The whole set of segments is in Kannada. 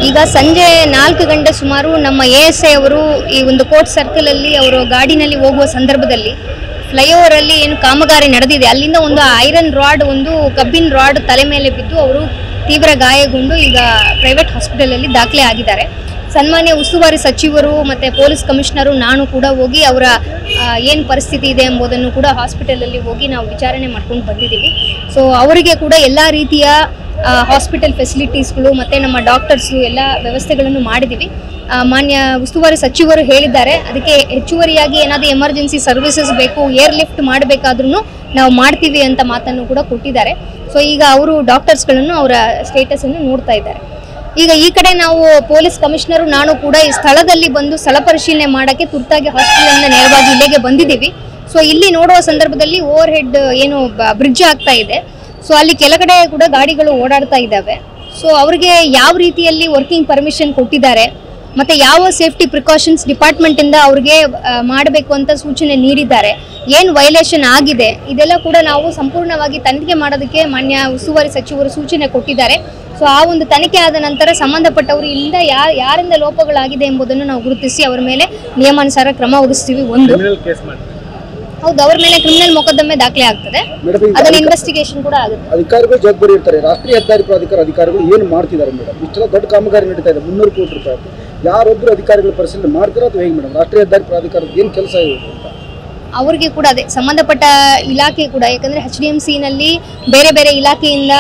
ಈಗ ಸಂಜೆ 4 ಗಂಟೆ ಸುಮಾರು ನಮ್ಮ ASI ಅವರು ಈ ಒಂದು ಕೋರ್ಟ್ ಸರ್ಕಲ್ ಅಲ್ಲಿ ಅವರು ಗಾಡಿನಲ್ಲಿ ಹೋಗುವ ಸಂದರ್ಭದಲ್ಲಿ ಫ್ಲೈಓವರ್ ಅಲ್ಲಿ ಏನು ಕಾಮಗಾರಿ ನಡೆದಿದೆ ಅಲ್ಲಿಂದ ಒಂದು ಐರನ್ ರಾಡ್ ಒಂದು ಕಬ್ಬಿನ ರಾಡ್ ತಲೆ ಮೇಲೆ ಬಿದ್ದು ಅವರು ತೀವ್ರ ಗಾಯಗೊಂಡು ಈಗ ಪ್ರೈವೇಟ್ ಹಾಸ್ಪಿಟಲ್ ಅಲ್ಲಿ ದಾಖಲೆ ಆಗಿದ್ದಾರೆ. ಸನ್ಮಾನ್ಯ ಉಸ್ತುವಾರಿ ಸಚಿವರು ಮತ್ತೆ ಪೊಲೀಸ್ ಕಮಿಷನರು ನಾನು ಕೂಡ ಹೋಗಿ ಅವರ ಏನು ಪರಿಸ್ಥಿತಿ ಇದೆ ಎಂಬುದನ್ನು ಕೂಡ ಹಾಸ್ಪಿಟಲ್ ಅಲ್ಲಿ ಹೋಗಿ ನಾವು ವಿಚಾರಣೆ ಮಾಡ್ಕೊಂಡು ಬಂದಿದ್ದೀವಿ. ಸೊ ಅವರಿಗೆ ಕೂಡ ಎಲ್ಲ ರೀತಿಯ ಹಾಸ್ಪಿಟಲ್ ಫೆಸಿಲಿಟೀಸ್ಗಳು ಮತ್ತು ನಮ್ಮ ಡಾಕ್ಟರ್ಸು ಎಲ್ಲ ವ್ಯವಸ್ಥೆಗಳನ್ನು ಮಾಡಿದ್ದೀವಿ. ಮಾನ್ಯ ಉಸ್ತುವಾರಿ ಸಚಿವರು ಹೇಳಿದ್ದಾರೆ ಅದಕ್ಕೆ ಹೆಚ್ಚುವರಿಯಾಗಿ ಏನಾದರೂ ಎಮರ್ಜೆನ್ಸಿ ಸರ್ವಿಸಸ್ ಬೇಕು, ಏರ್ ಲಿಫ್ಟ್ ಮಾಡಬೇಕಾದ್ರೂ ನಾವು ಮಾಡ್ತೀವಿ ಅಂತ ಮಾತನ್ನು ಕೂಡ ಕೊಟ್ಟಿದ್ದಾರೆ. ಸೊ ಈಗ ಅವರು ಡಾಕ್ಟರ್ಸ್ಗಳನ್ನು ಅವರ ಸ್ಟೇಟಸನ್ನು ನೋಡ್ತಾ ಇದ್ದಾರೆ. ಈಗ ಈ ಕಡೆ ನಾವು ಪೊಲೀಸ್ ಕಮಿಷನರು ನಾನು ಕೂಡ ಈ ಸ್ಥಳದಲ್ಲಿ ಬಂದು ಸ್ಥಳ ಪರಿಶೀಲನೆ ಮಾಡೋಕ್ಕೆ ತುರ್ತಾಗಿ ಹಾಸ್ಪಿಟಲಿಂದ ನೇರವಾಗಿ ಇಲ್ಲಿಗೆ ಬಂದಿದ್ದೀವಿ. ಸೊ ಇಲ್ಲಿ ನೋಡುವ ಸಂದರ್ಭದಲ್ಲಿ ಓವರ್ ಹೆಡ್ ಏನು ಬ್ರಿಡ್ಜ್ ಆಗ್ತಾ ಇದೆ. ಸೊ ಅಲ್ಲಿ ಕೆಳಗಡೆ ಕೂಡ ಗಾಡಿಗಳು ಓಡಾಡ್ತಾ ಇದ್ದಾವೆ. ಸೊ ಅವ್ರಿಗೆ ಯಾವ ರೀತಿಯಲ್ಲಿ ವರ್ಕಿಂಗ್ ಪರ್ಮಿಷನ್ ಕೊಟ್ಟಿದ್ದಾರೆ ಮತ್ತು ಯಾವ ಸೇಫ್ಟಿ ಪ್ರಿಕಾಷನ್ಸ್ ಡಿಪಾರ್ಟ್ಮೆಂಟಿಂದ ಅವ್ರಿಗೆ ಮಾಡಬೇಕು ಅಂತ ಸೂಚನೆ ನೀಡಿದ್ದಾರೆ, ಏನು ವೈಲೇಷನ್ ಆಗಿದೆ ಇದೆಲ್ಲ ಕೂಡ ನಾವು ಸಂಪೂರ್ಣವಾಗಿ ತನಿಖೆ ಮಾಡೋದಕ್ಕೆ ಮಾನ್ಯ ಉಸ್ತುವಾರಿ ಸಚಿವರು ಸೂಚನೆ ಕೊಟ್ಟಿದ್ದಾರೆ. ಸೊ ಆ ಒಂದು ತನಿಖೆ ಆದ ನಂತರ ಸಂಬಂಧಪಟ್ಟವರು ಇಲ್ಲಿಂದ ಯಾರಿಂದ ಲೋಪಗಳಾಗಿದೆ ಎಂಬುದನ್ನು ನಾವು ಗುರುತಿಸಿ ಅವರ ಮೇಲೆ ನಿಯಮಾನುಸಾರ ಕ್ರಮ ವಹಿಸ್ತೀವಿ. ಹೌದು, ಅವ್ರ ಮೇಲೆ ಕ್ರಿಮಿನಲ್ ಮೊಕದ್ದಮೆ ದಾಖಲೆ ಆಗ್ತದೆ, ಅದನ್ನ ಇನ್ವೆಸ್ಟಿಗೇಷನ್ ಕೂಡ ಆಗುತ್ತೆ. ಅಧಿಕಾರಿಗಳು ಜವಾಬ್ದಾರಿ ಇರ್ತಾರೆ. ರಾಷ್ಟ್ರೀಯ ಹೆದ್ದಾರಿ ಪ್ರಾಧಿಕಾರ ಅಧಿಕಾರಿಗಳು ಏನು ಮಾಡ್ತಿದ್ದಾರೆ ಮೇಡಮ್? ಇಷ್ಟೆಲ್ಲ ದೊಡ್ಡ ಕಾಮಗಾರಿ ನಡೀತಾ ಇದೆ, 300 ಕೋಟಿ ರೂಪಾಯಿ. ಯಾರೊಬ್ಬರು ಅಧಿಕಾರಿಗಳು ಪರಿಶೀಲನೆ ಮಾಡ್ತೀರಾ ಅಥವಾ ಹೇಗೆ ಮೇಡಮ್? ರಾಷ್ಟ್ರೀಯ ಹೆದ್ದಾರಿ ಪ್ರಾಧಿಕಾರದ ಏನು ಕೆಲಸ ಇದೆ ಅಂತ ಅವರಿಗೆ ಕೂಡ ಅದೇ ಸಂಬಂಧಪಟ್ಟ ಇಲಾಖೆ ಕೂಡ, ಯಾಕಂದರೆ HDMC ನಲ್ಲಿ ಬೇರೆ ಬೇರೆ ಇಲಾಖೆಯಿಂದ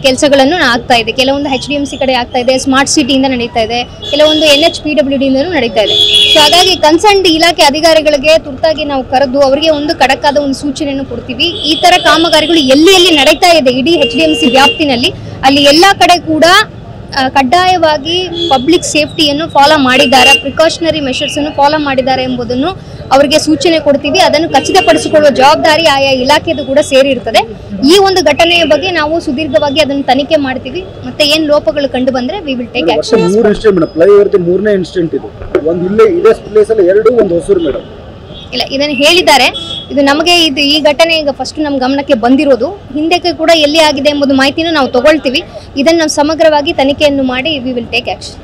ಕೆಲಸಗಳನ್ನು ಆಗ್ತಾ ಇದೆ. ಕೆಲವೊಂದು HDMC ಕಡೆ ಆಗ್ತಾ ಇದೆ, ಸ್ಮಾರ್ಟ್ ಸಿಟಿಯಿಂದ ನಡೀತಾ ಇದೆ, ಕೆಲವೊಂದು NHPWD ಇಂದನೂ ನಡೀತಾ ಇದೆ. ಸೊ ಹಾಗಾಗಿ ಕನ್ಸರ್ನ್ಡ್ ಇಲಾಖೆ ಅಧಿಕಾರಿಗಳಿಗೆ ತುರ್ತಾಗಿ ನಾವು ಕರೆದು ಅವರಿಗೆ ಒಂದು ಖಡಕ್ಕಾದ ಒಂದು ಸೂಚನೆಯನ್ನು ಕೊಡ್ತೀವಿ. ಈ ಥರ ಕಾಮಗಾರಿಗಳು ಎಲ್ಲಿ ನಡೀತಾ ಇದೆ ಇಡೀ HDMC ವ್ಯಾಪ್ತಿನಲ್ಲಿ ಅಲ್ಲಿ ಎಲ್ಲ ಕಡೆ ಕೂಡ ಕಡ್ಡಾಯವಾಗಿ ಪಬ್ಲಿಕ್ ಸೇಫ್ಟಿಯನ್ನು ಫಾಲೋ ಮಾಡಿದ್ದಾರೆ, ಪ್ರಿಕಾಷನರಿ ಮೆಷರ್ಸನ್ನು ಫಾಲೋ ಮಾಡಿದ್ದಾರೆ ಎಂಬುದನ್ನು ಅವರಿಗೆ ಸೂಚನೆ ಕೊಡ್ತೀವಿ. ಅದನ್ನು ಖಚಿತಪಡಿಸಿಕೊಳ್ಳುವ ಜವಾಬ್ದಾರಿ ಆಯಾ ಇಲಾಖೆದು ಕೂಡ ಸೇರಿರ್ತದೆ. ಈ ಒಂದು ಘಟನೆಯ ಬಗ್ಗೆ ನಾವು ಸುದೀರ್ಘವಾಗಿ ಅದನ್ನು ತನಿಖೆ ಮಾಡ್ತೀವಿ. ಮತ್ತೆ ಏನು ಲೋಪಗಳು ಕಂಡು ಬಂದರೆ we will take action. 3 incident madam, ಫ್ಲೈಓವರ್ದು 3ನೇ ಇನ್ಸಿಡೆಂಟ್ ಇದು. ಒಂದು ಇಲ್ಲೇ ಇದೇ ಪ್ಲೇಸಲ್ಲಿ 2, ಒಂದು ಹೊಸೂರು ಮೇಡಮ್. ಇಲ್ಲ, ಇದನ್ನು ಹೇಳಿದ್ದಾರೆ. ಇದು ನಮಗೆ ಈ ಘಟನೆ ಈಗ ಫಸ್ಟ್ ನಮ್ಮ ಗಮನಕ್ಕೆ ಬಂದಿರೋದು. ಹಿಂದಕ್ಕೆ ಕೂಡ ಎಲ್ಲಿ ಆಗಿದೆ ಎಂಬುದು ಮಾಹಿತಿನೂ ನಾವು ತಗೊಳ್ತೀವಿ. ಇದನ್ನು ನಾವು ಸಮಗ್ರವಾಗಿ ತನಿಖೆಯನ್ನು ಮಾಡಿ ವಿ ವಿಲ್ ಟೇಕ್ ಆಕ್ಷನ್.